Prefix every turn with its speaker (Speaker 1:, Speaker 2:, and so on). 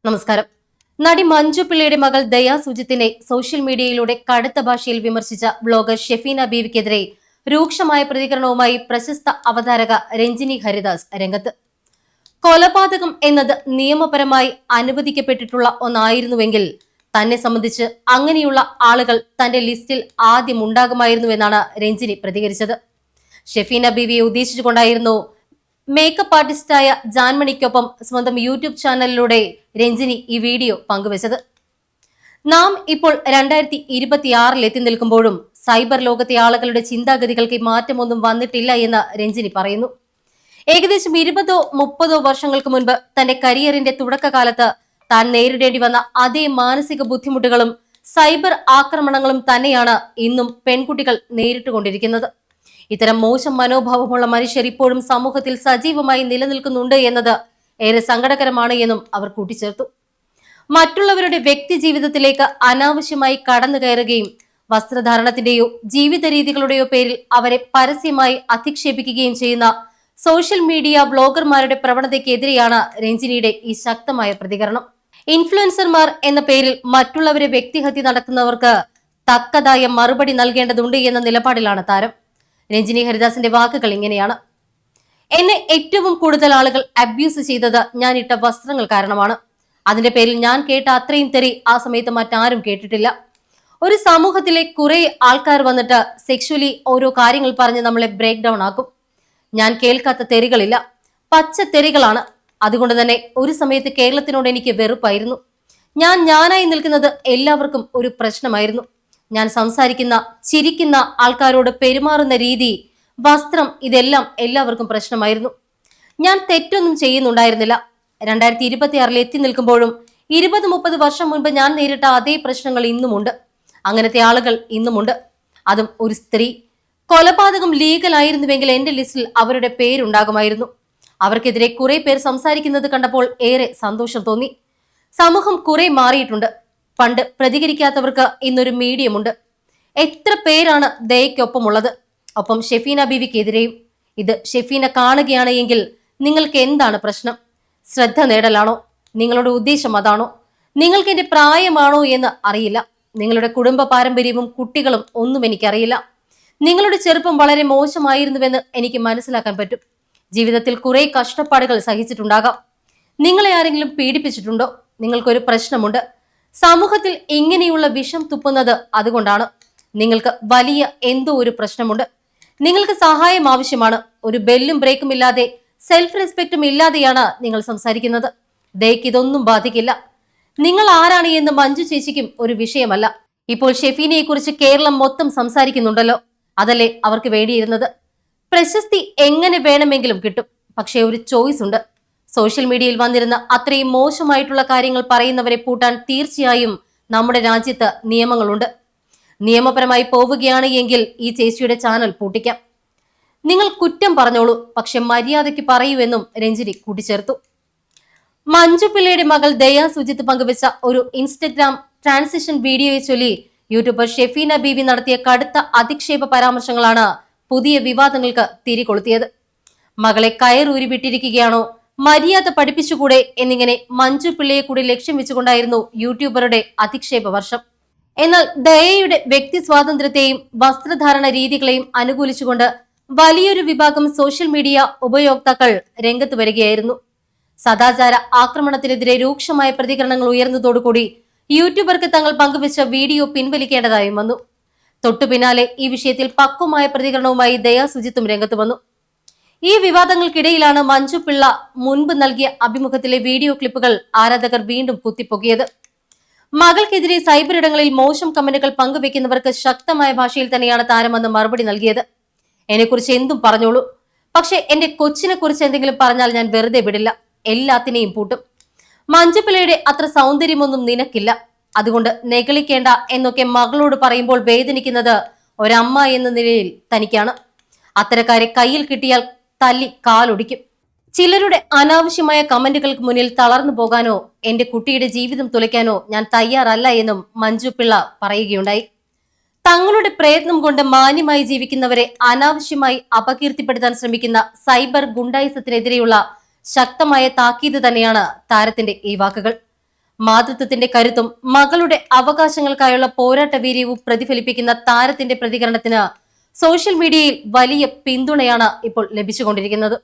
Speaker 1: നമസ്കാരം. നടി മഞ്ജു പിള്ളയുടെ മകൾ ദയാ സുജിത്തിനെ സോഷ്യൽ മീഡിയയിലൂടെ കടുത്ത ഭാഷയിൽ വിമർശിച്ച ബ്ലോഗർ ഷെഫീന ബീവിക്കെതിരെ രൂക്ഷമായ പ്രതികരണവുമായി പ്രശസ്ത അവതാരക രഞ്ജിനി ഹരിദാസ് രംഗത്ത്. കൊലപാതകം എന്നത് നിയമപരമായി അനുവദിക്കപ്പെട്ടിട്ടുള്ള ഒന്നായിരുന്നുവെങ്കിൽ തന്നെ സംബന്ധിച്ച് അങ്ങനെയുള്ള ആളുകൾ തന്റെ ലിസ്റ്റിൽ ആദ്യം ഉണ്ടാകുമായിരുന്നുവെന്നാണ് രഞ്ജിനി പ്രതികരിച്ചത്. ഷെഫീന ബീവിയെ ഉദ്ദേശിച്ചുകൊണ്ടായിരുന്നു മേക്കപ്പ് ആർട്ടിസ്റ്റായ ജാൻമണിക്കൊപ്പം സ്വന്തം യൂട്യൂബ് ചാനലിലൂടെ രഞ്ജിനി ഈ വീഡിയോ പങ്കുവച്ചത്. നാം ഇപ്പോൾ 2026 എത്തി നിൽക്കുമ്പോഴും സൈബർ ലോകത്തെ ആളുകളുടെ ചിന്താഗതികൾക്ക് മാറ്റമൊന്നും വന്നിട്ടില്ല എന്ന് രഞ്ജിനി പറയുന്നു. ഏകദേശം 20-30 വർഷങ്ങൾക്ക് മുൻപ് തന്റെ കരിയറിന്റെ തുടക്കകാലത്ത് താൻ നേരിടേണ്ടി വന്ന അതേ മാനസിക ബുദ്ധിമുട്ടുകളും സൈബർ ആക്രമണങ്ങളും തന്നെയാണ് ഇന്നും പെൺകുട്ടികൾ നേരിട്ടുകൊണ്ടിരിക്കുന്നത്. ഇത്തരം മോശം മനോഭാവമുള്ള മനുഷ്യർ ഇപ്പോഴും സമൂഹത്തിൽ സജീവമായി നിലനിൽക്കുന്നുണ്ട് എന്നത് ഏറെ സങ്കടകരമാണ് എന്നും അവർ കൂട്ടിച്ചേർത്തു. മറ്റുള്ളവരുടെ വ്യക്തി ജീവിതത്തിലേക്ക് അനാവശ്യമായി കടന്നു കയറുകയും വസ്ത്രധാരണത്തിന്റെയോ ജീവിത രീതികളുടെയോ പേരിൽ അവരെ പരസ്യമായി അധിക്ഷേപിക്കുകയും ചെയ്യുന്ന സോഷ്യൽ മീഡിയ ബ്ലോഗർമാരുടെ പ്രവണതയ്ക്കെതിരെയാണ് രഞ്ജിനിയുടെ ഈ ശക്തമായ പ്രതികരണം. ഇൻഫ്ലുവൻസർമാർ എന്ന പേരിൽ മറ്റുള്ളവരെ വ്യക്തിഹത്യ നടത്തുന്നവർക്ക് തക്കതായ മറുപടി നൽകേണ്ടതുണ്ട് എന്ന നിലപാടിലാണ് താരം. രഞ്ജിനി ഹരിദാസിന്റെ വാക്കുകൾ ഇങ്ങനെയാണ്: എന്നെ ഏറ്റവും കൂടുതൽ ആളുകൾ അബ്യൂസ് ചെയ്തത് ഞാൻ ഇട്ട വസ്ത്രങ്ങൾ കാരണമാണ്. അതിന്റെ പേരിൽ ഞാൻ കേട്ട അത്രയും തെറി ആ സമയത്ത് മറ്റാരും കേട്ടിട്ടില്ല. ഒരു സമൂഹത്തിലെ കുറെ ആൾക്കാർ വന്നിട്ട് സെക്ഷുവലി ഓരോ കാര്യങ്ങൾ പറഞ്ഞ് നമ്മളെ ബ്രേക്ക് ഡൗൺ ആക്കും. ഞാൻ കേൾക്കാത്ത തെറികളില്ല, പച്ച തെറികളാണ്. അതുകൊണ്ട് തന്നെ ഒരു സമയത്ത് കേരളത്തിനോട് എനിക്ക് വെറുപ്പായിരുന്നു. ഞാനായി നിൽക്കുന്നത് എല്ലാവർക്കും ഒരു പ്രശ്നമായിരുന്നു. ഞാൻ സംസാരിക്കുന്ന, ചിരിക്കുന്ന, ആൾക്കാരോട് പെരുമാറുന്ന രീതി, വസ്ത്രം, ഇതെല്ലാം എല്ലാവർക്കും പ്രശ്നമായിരുന്നു. ഞാൻ തെറ്റൊന്നും ചെയ്യുന്നുണ്ടായിരുന്നില്ല. 2026 എത്തി നിൽക്കുമ്പോഴും 20-30 വർഷം മുൻപ് ഞാൻ നേരിട്ട അതേ പ്രശ്നങ്ങൾ ഇന്നുമുണ്ട്. അങ്ങനത്തെ ആളുകൾ ഇന്നുമുണ്ട്. അതും ഒരു സ്ത്രീ. കൊലപാതകം ലീഗലായിരുന്നുവെങ്കിൽ എന്റെ ലിസ്റ്റിൽ അവരുടെ പേരുണ്ടാകുമായിരുന്നു. അവർക്കെതിരെ കുറെ പേർ സംസാരിക്കുന്നത് കണ്ടപ്പോൾ ഏറെ സന്തോഷം തോന്നി. സമൂഹം കുറെ മാറിയിട്ടുണ്ട്. പണ്ട് പ്രതികരിക്കാത്തവർക്ക് ഇന്നൊരു മീഡിയമുണ്ട്. എത്ര പേരാണ് ദയയ്ക്കൊപ്പമുള്ളത്, ഒപ്പം ഷെഫീന ബീവിക്കെതിരെയും. ഇത് ഷെഫീന കാണുകയാണ് എങ്കിൽ നിങ്ങൾക്ക് എന്താണ് പ്രശ്നം? ശ്രദ്ധ നേടലാണോ? നിങ്ങളുടെ ഉദ്ദേശം അതാണോ? നിങ്ങൾക്ക് എന്റെ പ്രായമാണോ എന്ന് അറിയില്ല. നിങ്ങളുടെ കുടുംബ പാരമ്പര്യവും കുട്ടികളും ഒന്നും എനിക്കറിയില്ല. നിങ്ങളുടെ ചെറുപ്പം വളരെ മോശമായിരുന്നുവെന്ന് എനിക്ക് മനസ്സിലാക്കാൻ പറ്റും. ജീവിതത്തിൽ കുറെ കഷ്ടപ്പാടുകൾ സഹിച്ചിട്ടുണ്ടാകാം. നിങ്ങളെ ആരെങ്കിലും പീഡിപ്പിച്ചിട്ടുണ്ടോ? നിങ്ങൾക്കൊരു പ്രശ്നമുണ്ട്. സമൂഹത്തിൽ ഇങ്ങനെയുള്ള വിഷം തുപ്പുന്നത് അതുകൊണ്ടാണ്. നിങ്ങൾക്ക് വലിയ എന്തോ ഒരു പ്രശ്നമുണ്ട്. നിങ്ങൾക്ക് സഹായം ആവശ്യമാണ്. ഒരു ബെല്ലും ബ്രേക്കും ഇല്ലാതെ, സെൽഫ് റെസ്പെക്റ്റും ഇല്ലാതെയാണ് നിങ്ങൾ സംസാരിക്കുന്നത്. ദയക്ക് ഇതൊന്നും ബാധിക്കില്ല. നിങ്ങൾ ആരാണ് എന്ന് മഞ്ജു ചേച്ചിക്കും ഒരു വിഷയമല്ല. ഇപ്പോൾ ഷെഫീനയെ കുറിച്ച് കേരളം മൊത്തം സംസാരിക്കുന്നുണ്ടല്ലോ. അതല്ലേ അവർക്ക് വേണ്ടിയിരുന്നത്? പ്രശസ്തി എങ്ങനെ വേണമെങ്കിലും കിട്ടും, പക്ഷെ ഒരു ചോയ്സ് ഉണ്ട്. സോഷ്യൽ മീഡിയയിൽ വന്നിരുന്ന അത്രയും മോശമായിട്ടുള്ള കാര്യങ്ങൾ പറയുന്നവരെ പൂട്ടാൻ തീർച്ചയായും നമ്മുടെ രാജ്യത്ത് നിയമങ്ങളുണ്ട്. നിയമപരമായി പോവുകയാണ് എങ്കിൽ ഈ ചേച്ചിയുടെ ചാനൽ പൂട്ടിക്കാം. നിങ്ങൾ കുറ്റം പറഞ്ഞോളൂ, പക്ഷെ മര്യാദയ്ക്ക് പറയൂ എന്നും രഞ്ജിനി കൂട്ടിച്ചേർത്തു. മഞ്ജു പിള്ളയുടെ മകൾ ദയാ സുജിത്ത് പങ്കുവച്ച ഒരു ഇൻസ്റ്റഗ്രാം ട്രാൻസിഷൻ വീഡിയോയെ ചൊല്ലി യൂട്യൂബർ ഷെഫീന ബീവി നടത്തിയ കടുത്ത അധിക്ഷേപ പരാമർശങ്ങളാണ് പുതിയ വിവാദങ്ങൾക്ക് തിരികൊളുത്തിയത്. മകളെ കയറൂരി വിട്ടിരിക്കുകയാണോ, മര്യാദ പഠിപ്പിച്ചുകൂടെ എന്നിങ്ങനെ മഞ്ജു പിള്ളയെ കൂടി ലക്ഷ്യം വെച്ചുകൊണ്ടായിരുന്നു യൂട്യൂബറുടെ അധിക്ഷേപ വർഷം. എന്നാൽ ദയയുടെ വ്യക്തി സ്വാതന്ത്ര്യത്തെയും വസ്ത്രധാരണ രീതികളെയും അനുകൂലിച്ചുകൊണ്ട് വലിയൊരു വിഭാഗം സോഷ്യൽ മീഡിയ ഉപയോക്താക്കൾ രംഗത്ത് വരികയായിരുന്നു. സദാചാര ആക്രമണത്തിനെതിരെ രൂക്ഷമായ പ്രതികരണങ്ങൾ ഉയർന്നതോടുകൂടി യൂട്യൂബർക്ക് തങ്ങൾ പങ്കുവച്ച വീഡിയോ പിൻവലിക്കേണ്ടതായും വന്നു. തൊട്ടു പിന്നാലെ ഈ വിഷയത്തിൽ പക്വമായ പ്രതികരണവുമായി ദയാ സുജിത്തും രംഗത്ത് വന്നു. ഈ വിവാദങ്ങൾക്കിടയിലാണ് മഞ്ജു പിള്ള മുൻപ് നൽകിയ അഭിമുഖത്തിലെ വീഡിയോ ക്ലിപ്പുകൾ ആരാധകർ വീണ്ടും കുത്തിപ്പൊക്കിയത്. മകൾക്കെതിരെ സൈബർ ഇടങ്ങളിൽ മോശം കമന്റുകൾ പങ്കുവെക്കുന്നവർക്ക് ശക്തമായ ഭാഷയിൽ തന്നെയാണ് താരമെന്ന് മറുപടി നൽകിയത്. എന്നെക്കുറിച്ച് എന്തും പറഞ്ഞോളൂ, പക്ഷെ എന്റെ കൊച്ചിനെ കുറിച്ച് എന്തെങ്കിലും പറഞ്ഞാൽ ഞാൻ വെറുതെ വിടില്ല, എല്ലാത്തിനെയും പൂട്ടും. മഞ്ജു പിള്ളയുടെ അത്ര സൗന്ദര്യമൊന്നും നിനക്കില്ല, അതുകൊണ്ട് നെഗളിക്കേണ്ട എന്നൊക്കെ മകളോട് പറയുമ്പോൾ വേദനിക്കുന്നത് ഒരമ്മ എന്ന നിലയിൽ തനിക്കാണ്. അത്തരക്കാരെ കയ്യിൽ കിട്ടിയാൽ തല്ലി കാലൊടിക്കും. ചിലരുടെ അനാവശ്യമായ കമന്റുകൾക്ക് മുന്നിൽ തളർന്നു പോകാനോ എന്റെ കുട്ടിയുടെ ജീവിതം തുലയ്ക്കാനോ ഞാൻ തയ്യാറല്ല എന്നും മഞ്ജു പിള്ള പറയുകയുണ്ടായി. തങ്ങളുടെ പ്രയത്നം കൊണ്ട് മാന്യമായി ജീവിക്കുന്നവരെ അനാവശ്യമായി അപകീർത്തിപ്പെടുത്താൻ ശ്രമിക്കുന്ന സൈബർ ഗുണ്ടായിസത്തിനെതിരെയുള്ള ശക്തമായ താക്കീത് തന്നെയാണ് താരത്തിന്റെ ഈ വാക്കുകൾ. മാതൃത്വത്തിന്റെ കരുത്തും മകളുടെ അവകാശങ്ങൾക്കായുള്ള പോരാട്ട വീര്യവും പ്രതിഫലിപ്പിക്കുന്ന താരത്തിന്റെ പ്രതികരണത്തിന് സോഷ്യൽ മീഡിയയിൽ വലിയ പിന്തുണയാണ് ഇപ്പോൾ ലഭിച്ചുകൊണ്ടിരിക്കുന്നത്.